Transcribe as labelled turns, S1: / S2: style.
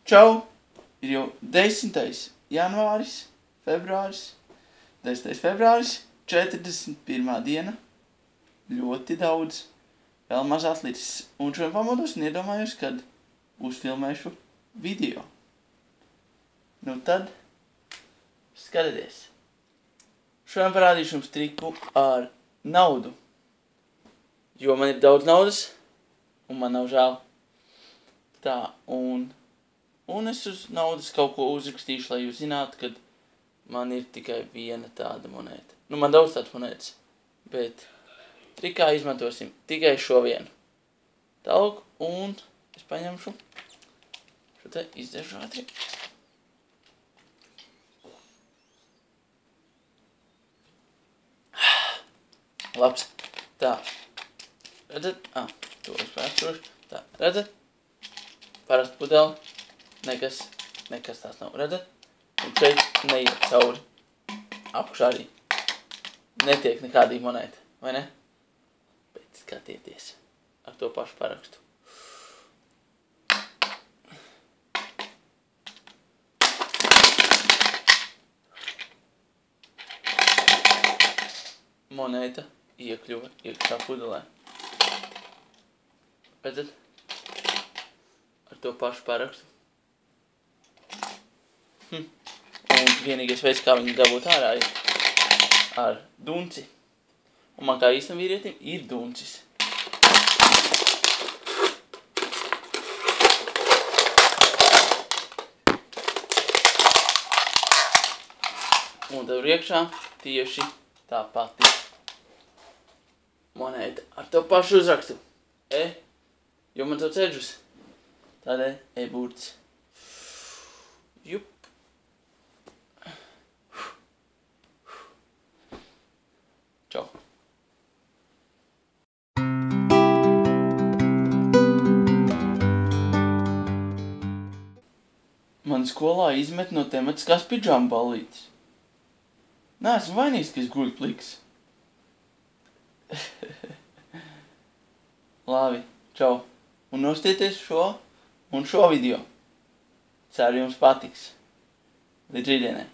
S1: Čau! Ir jau 10. janvāris, februāris, 10. februāris, 41. diena. Ļoti daudz. Vēl maz atlicis. Un šodien pamodos un iedomājos, kad uzfilmēšu video. Nu tad, skatieties. Šodien parādīšu jums triku ar naudu. Jo man ir daudz naudas, un man nav žēl. Tā, un es uz naudas kaut ko uzrakstīšu, lai jūs zinātu, kad man ir tikai viena tāda monēta. Nu, man daudz tādas monētas, bet trikā izmantosim tikai šo vienu. Tālāk, un es paņemšu šo te izdešu ātri. Labs. Tā. Redzat? To es pārstrošu. Tā. Redzat? Parasti pudeli. Nekas tās nav. Redzat? Un šeit neiet cauri. Apakšā arī netiek nekādī monēta. Vai ne? Bet skatieties. Ar to pašu parakstu. Monēta iekļuva iekšā pudelē. Redzat? Ar to pašu parakstu. Un vienīgais veids, kā viņu dabūt ārā, ir ar dunci. Un man kā īstam vīrietim ir duncis. Un tur iekšā tieši tā pati monēta ar to pašu uzrakstu. Jo man to ceļus. Tādēļ burts. Jup. Čau. Man skolā izmet no tematiskās pidžāma ballītes. Nē, esmu vainīgs, ka es guļu pliks. Labi, čau. Un nostieties šo un šo video. Ceru jums patiks. Līdz rītdienai.